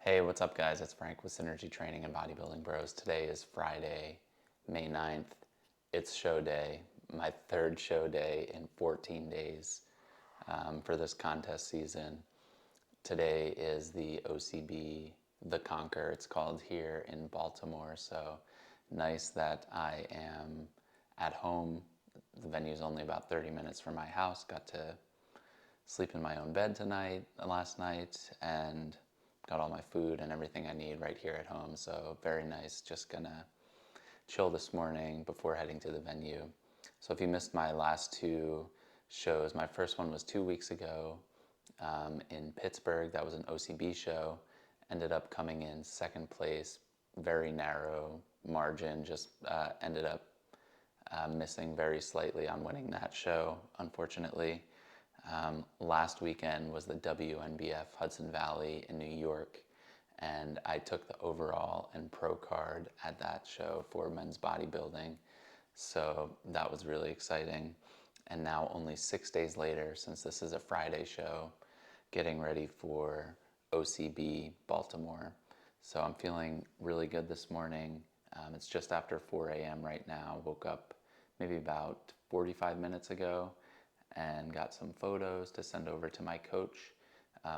Hey, what's up guys? It's Frank with Synergy Training and Bodybuilding Bros. Today is Friday, May 9th. It's show day, my third show day in 14 days for this contest season. Today is the OCB, the Conquer, it's called here in Baltimore. So nice that I am at home. The venue's only about 30 minutes from my house. Got to sleep in my own bed last night, and got all my food and everything I need right here at home. So very nice. Just gonna chill this morning before heading to the venue. So if you missed my last two shows, my first one was 2 weeks ago in Pittsburgh. That was an OCB show. Ended up coming in second place, very narrow margin. Just ended up missing very slightly on winning that show, unfortunately. Last weekend was the WNBF Hudson Valley in New York, and I took the overall and pro card at that show for men's bodybuilding. So that was really exciting. And now only 6 days later, since this is a Friday show, getting ready for OCB Baltimore. So I'm feeling really good this morning. It's just after 4 a.m. right now. Woke up maybe about 45 minutes ago and got some photos to send over to my coach.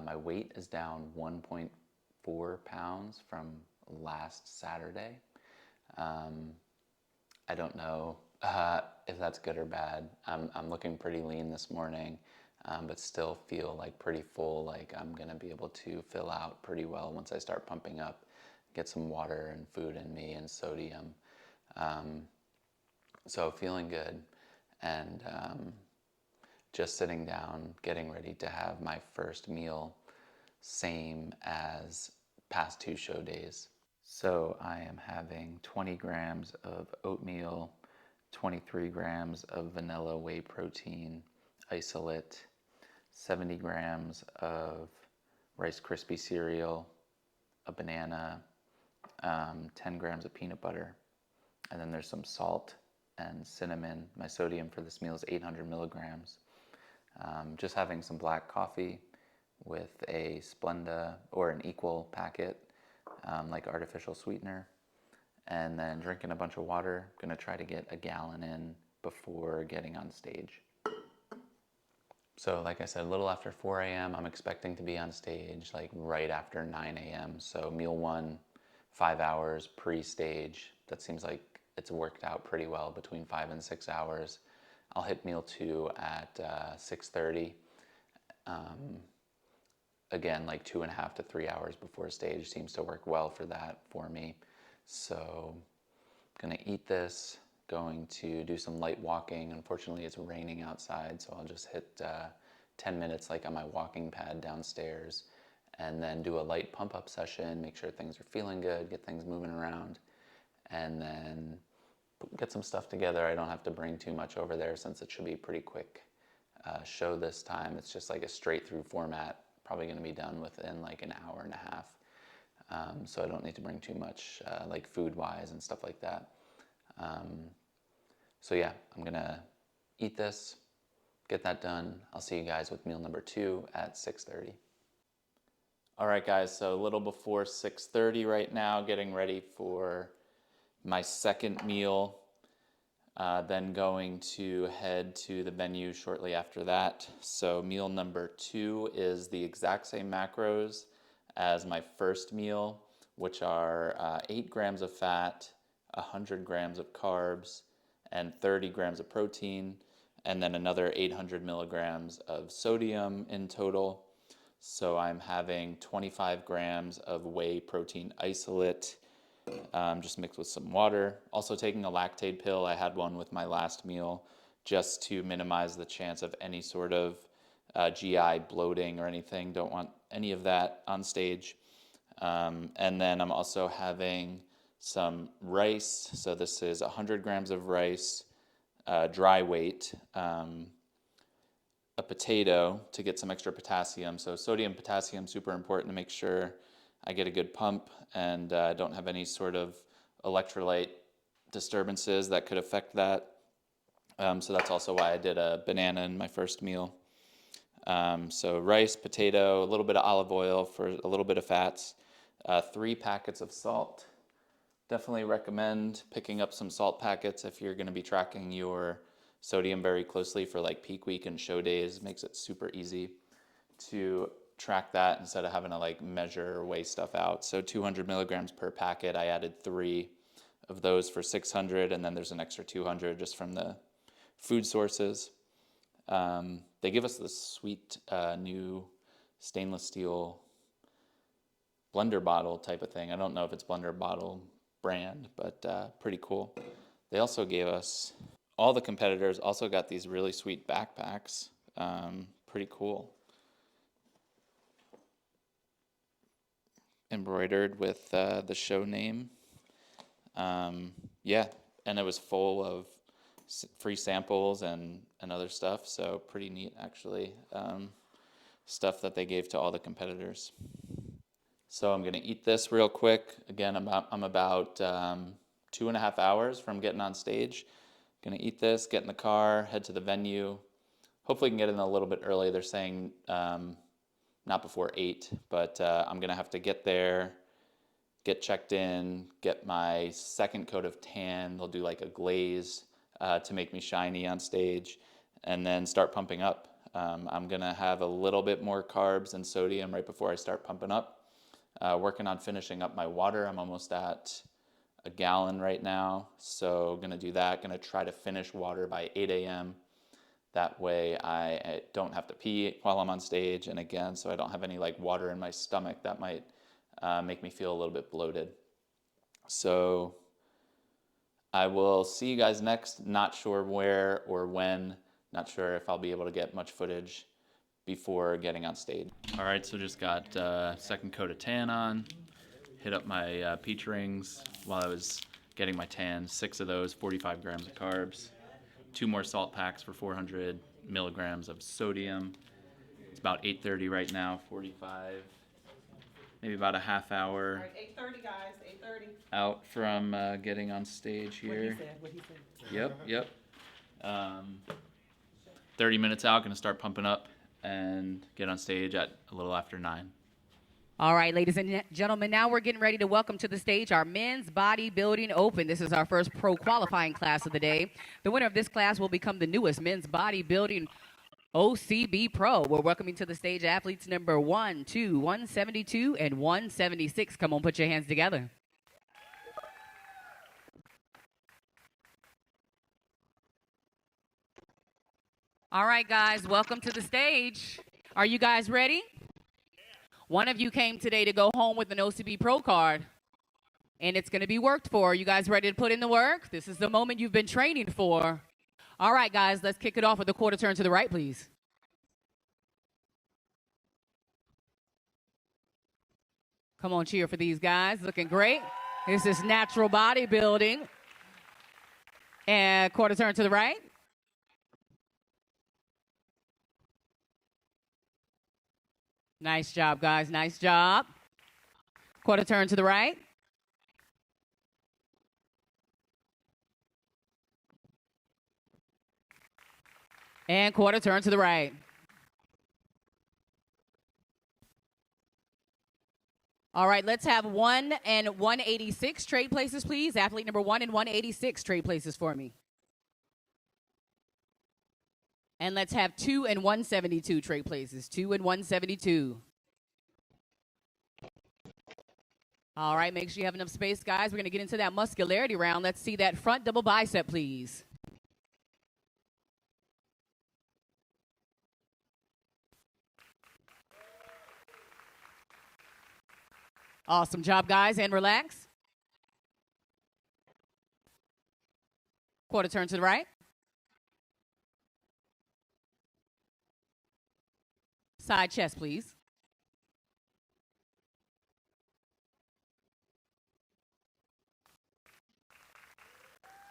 My weight is down 1.4 pounds from last Saturday. I don't know if that's good or bad. I'm looking pretty lean this morning, but still feel like pretty full, like I'm gonna be able to fill out pretty well once I start pumping up, get some water and food in me and sodium. So feeling good, and just sitting down, getting ready to have my first meal, same as past two show days. So I am having 20 grams of oatmeal, 23 grams of vanilla whey protein isolate, 70 grams of Rice Krispie cereal, a banana, 10 grams of peanut butter, and then there's some salt and cinnamon. My sodium for this meal is 800 milligrams. Just having some black coffee with a Splenda or an equal packet, like artificial sweetener, and then drinking a bunch of water. Gonna try to get a gallon in before getting on stage. So like I said, a little after 4 a.m., I'm expecting to be on stage like right after 9 a.m. So meal one, 5 hours pre-stage. That seems like it's worked out pretty well, between 5 and 6 hours. I'll hit meal two at 6:30. Again, like 2.5 to 3 hours before stage seems to work well for that for me. So I'm gonna eat this, going to do some light walking. Unfortunately, it's raining outside, so I'll just hit 10 minutes like on my walking pad downstairs, and then do a light pump up session, make sure things are feeling good, get things moving around, and then get some stuff together. I don't have to bring too much over there since it should be a pretty quick show this time. It's just like a straight through format, probably going to be done within like an hour and a half. So I don't need to bring too much like food wise and stuff like that. So yeah, I'm going to eat this, get that done. I'll see you guys with meal number two at 6:30. All right guys, so a little before 6:30 right now, getting ready for my second meal, then going to head to the venue shortly after that. So meal number two is the exact same macros as my first meal, which are 8 grams of fat, 100 grams of carbs, and 30 grams of protein, and then another 800 milligrams of sodium in total. So I'm having 25 grams of whey protein isolate, just mixed with some water. Also taking a lactate pill. I had one with my last meal just to minimize the chance of any sort of GI bloating or anything. Don't want any of that on stage. And then I'm also having some rice. So this is 100 grams of rice, dry weight, a potato to get some extra potassium. So sodium, potassium, super important to make sure I get a good pump and don't have any sort of electrolyte disturbances that could affect that. So that's also why I did a banana in my first meal. So rice, potato, a little bit of olive oil for a little bit of fats, 3 packets of salt. Definitely recommend picking up some salt packets if you're going to be tracking your sodium very closely for like peak week and show days. Makes it super easy to track that instead of having to like measure or weigh stuff out. So 200 milligrams per packet. I added 3 of those for 600, and then there's an extra 200 just from the food sources. They give us this sweet new stainless steel blender bottle type of thing. I don't know if it's blender bottle brand, but pretty cool. They also gave us, all the competitors also got these really sweet backpacks. Pretty cool. Embroidered with the show name. Yeah, and it was full of free samples and other stuff, so pretty neat actually. Stuff that they gave to all the competitors. So I'm gonna eat this real quick. Again, I'm about 2.5 hours from getting on stage. Gonna eat this, get in the car, head to the venue. Hopefully can get in a little bit early. They're saying not before 8, but I'm gonna have to get there, get checked in, get my second coat of tan. They'll do like a glaze to make me shiny on stage, and then start pumping up. I'm gonna have a little bit more carbs and sodium right before I start pumping up. Working on finishing up my water. I'm almost at a gallon right now, so gonna do that. Gonna try to finish water by 8 a.m. That way I don't have to pee while I'm on stage, and again, so I don't have any like water in my stomach that might make me feel a little bit bloated. So I will see you guys next. Not sure where or when. Not sure if I'll be able to get much footage before getting on stage. All right, so just got second coat of tan on. Hit up my peach rings while I was getting my tan. 6 of those, 45 grams of carbs. 2 more salt packs for 400 milligrams of sodium. It's about 8:30 right now, 45, maybe about a half hour. All right, 8:30 guys, 8:30. Out from getting on stage here. What he said. Yep. 30 minutes out, gonna start pumping up and get on stage at a little after 9. All right, ladies and gentlemen, now we're getting ready to welcome to the stage our Men's Bodybuilding Open. This is our first pro qualifying class of the day. The winner of this class will become the newest Men's Bodybuilding OCB Pro. We're welcoming to the stage athletes number 1, 2, 172, and 176. Come on, put your hands together. All right, guys, welcome to the stage. Are you guys ready? One of you came today to go home with an OCB Pro card, and it's going to be worked for. You guys ready to put in the work? This is the moment you've been training for. All right, guys, let's kick it off with a quarter turn to the right, please. Come on, cheer for these guys. Looking great. This is natural bodybuilding. And quarter turn to the right. Nice job, guys. Nice job. Quarter turn to the right. And quarter turn to the right. All right, let's have 1 and 186 trade places, please. Athlete number 1 and 186 trade places for me. And let's have 2 and 172 trade places. 2 and 172. All right, make sure you have enough space, guys. We're going to get into that muscularity round. Let's see that front double bicep, please. Awesome job, guys, and relax. Quarter turn to the right. Side chest, please.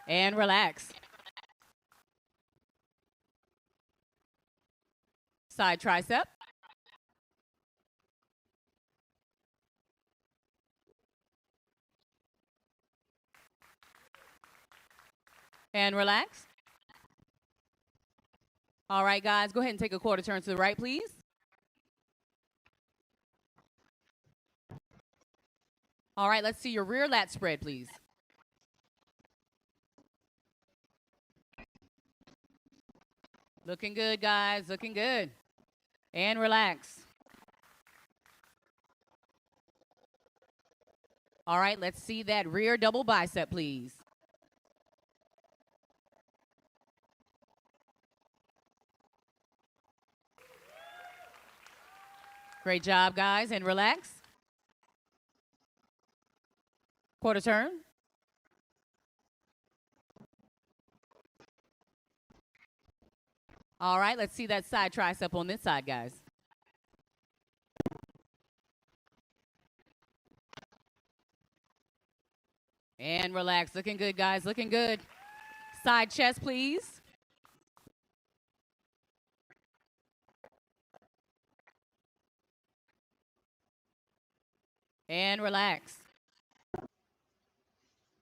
And relax. Side tricep. And relax. All right, guys, go ahead and take a quarter turn to the right, please. All right, let's see your rear lat spread, please. Looking good, guys. Looking good. And relax. All right, let's see that rear double bicep, please. Great job, guys, and relax. Quarter turn. All right, let's see that side tricep on this side, guys. And relax. Looking good, guys. Looking good. Side chest, please. And relax.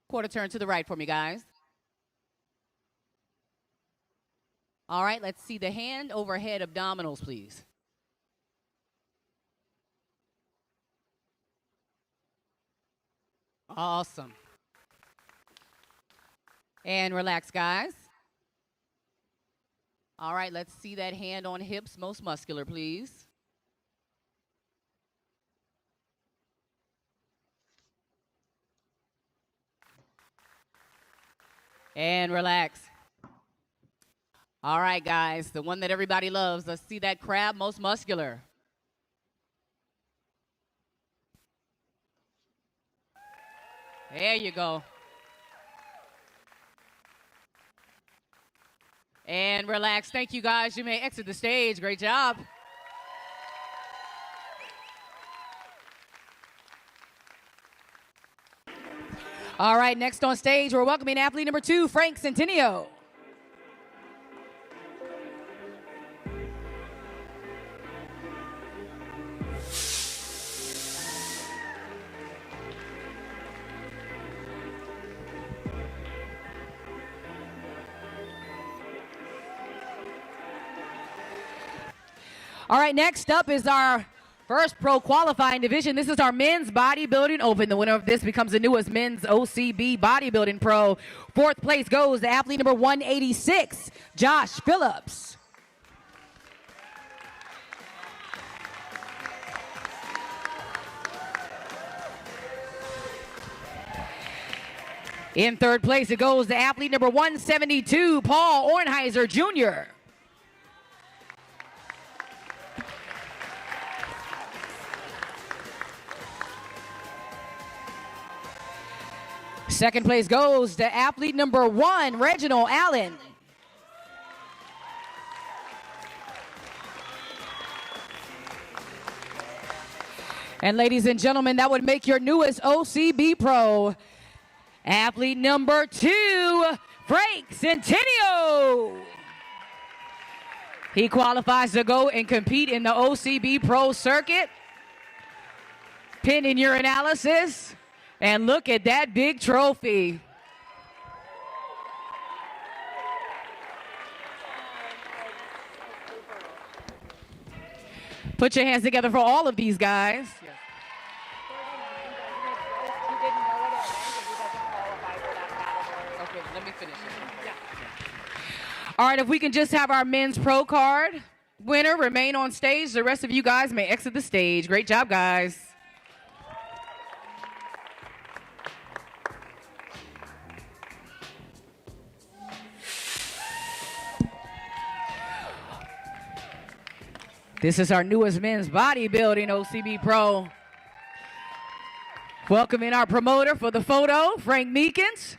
Quarter turn to the right for me, guys. All right, let's see the hand overhead abdominals, please. Awesome. And relax, guys. All right, let's see that hand on hips, most muscular, please. And relax. All right, guys, the one that everybody loves. Let's see that crab, most muscular. There you go. And relax. Thank you, guys. You may exit the stage. Great job. All right, next on stage, we're welcoming athlete number 2, Frank Centennial. All right, next up is our first pro qualifying division. This is our men's bodybuilding open. The winner of this becomes the newest men's OCB bodybuilding pro. Fourth place goes to athlete number 186, Josh Phillips. In third place, it goes to athlete number 172, Paul Ornheiser Jr. Second place goes to athlete number 1, Reginald Allen. And ladies and gentlemen, that would make your newest OCB pro, athlete number 2, Frank Centennial. He qualifies to go and compete in the OCB pro circuit, pending urinalysis. And look at that big trophy. Put your hands together for all of these guys. Okay, let me finish it. All right, if we can just have our men's pro card winner remain on stage. The rest of you guys may exit the stage. Great job, guys. This is our newest men's bodybuilding OCB pro. Welcoming our promoter for the photo, Frank Meekins.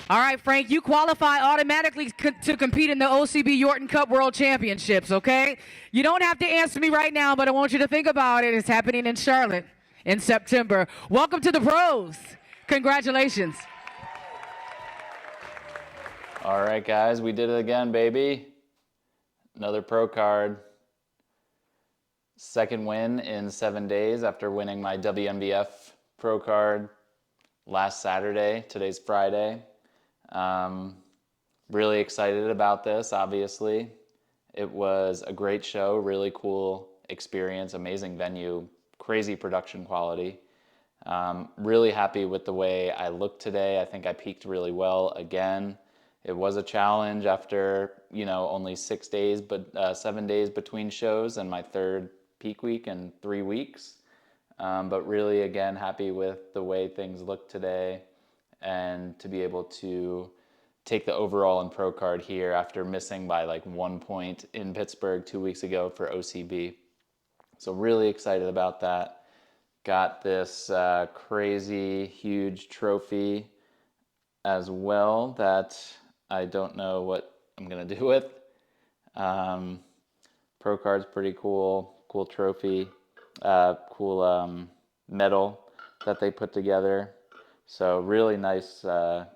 All right, Frank, you qualify automatically to compete in the OCB Yorton Cup World Championships, okay? You don't have to answer me right now, but I want you to think about it. It's happening in Charlotte in September. Welcome to the pros. Congratulations. All right, guys, we did it again, baby. Another pro card. Second win in 7 days after winning my WNBF pro card last Saturday. Today's Friday. Really excited about this, obviously. It was a great show, really cool experience, amazing venue, crazy production quality. Really happy with the way I looked today. I think I peaked really well again. It was a challenge after, only 6 days, but 7 days between shows and my third peak week in 3 weeks. But really, again, happy with the way things look today and to be able to take the overall and pro card here after missing by like 1 point in Pittsburgh 2 weeks ago for OCB. So really excited about that. Got this crazy huge trophy as well that I don't know what I'm gonna do with. Pro card's pretty cool trophy, cool medal that they put together. So really nice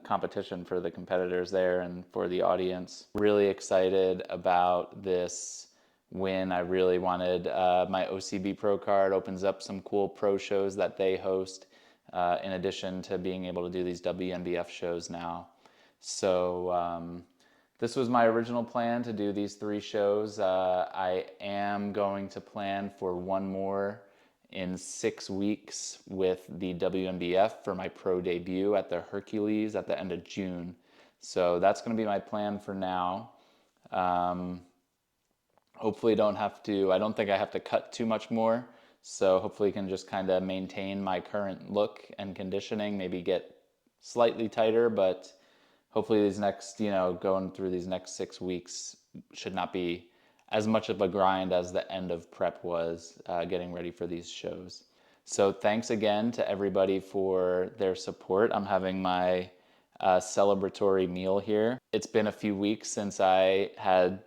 competition for the competitors there and for the audience. Really excited about this win. I really wanted my OCB Pro card opens up some cool pro shows that they host in addition to being able to do these WNBF shows now. So this was my original plan to do these 3 shows. I am going to plan for one more in 6 weeks with the WNBF for my pro debut at the Hercules at the end of June. So that's going to be my plan for now. Hopefully I don't think I have to cut too much more. So hopefully I can just kind of maintain my current look and conditioning, maybe get slightly tighter, but hopefully these next, going through these next 6 weeks should not be as much of a grind as the end of prep was, getting ready for these shows. So thanks again to everybody for their support. I'm having my celebratory meal here. It's been a few weeks since I had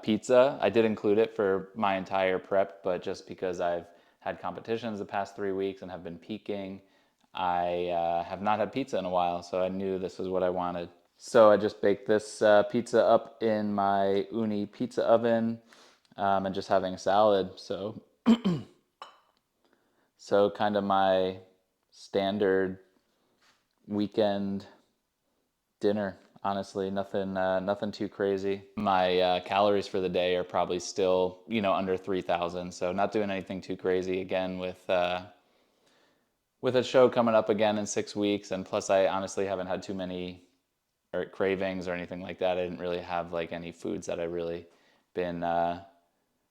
pizza. I did include it for my entire prep, but just because I've had competitions the past 3 weeks and have been peaking, I have not had pizza in a while, so I knew this was what I wanted. So I just baked this pizza up in my Uni pizza oven and just having a salad. So, so kind of my standard weekend dinner. Honestly, nothing too crazy. My calories for the day are probably still, under 3,000. So not doing anything too crazy. Again, with a show coming up again in 6 weeks, and plus I honestly haven't had too many cravings or anything like that. I didn't really have like any foods that I really been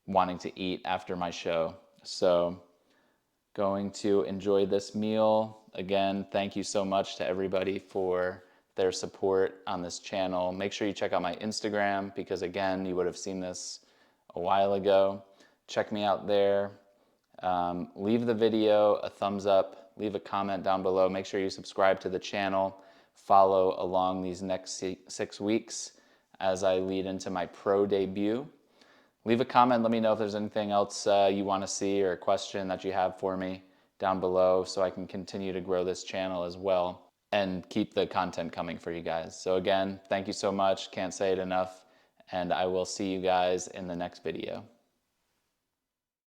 wanting to eat after my show. So going to enjoy this meal. Again, thank you so much to everybody for their support on this channel. Make sure you check out my Instagram because again, you would have seen this a while ago. Check me out there. Leave the video a thumbs up, leave a comment down below. Make sure you subscribe to the channel. Follow along these next 6 weeks as I lead into my pro debut. Leave a comment, let me know if there's anything else you want to see or a question that you have for me down below so I can continue to grow this channel as well and keep the content coming for you guys. So again, thank you so much, can't say it enough, and I will see you guys in the next video.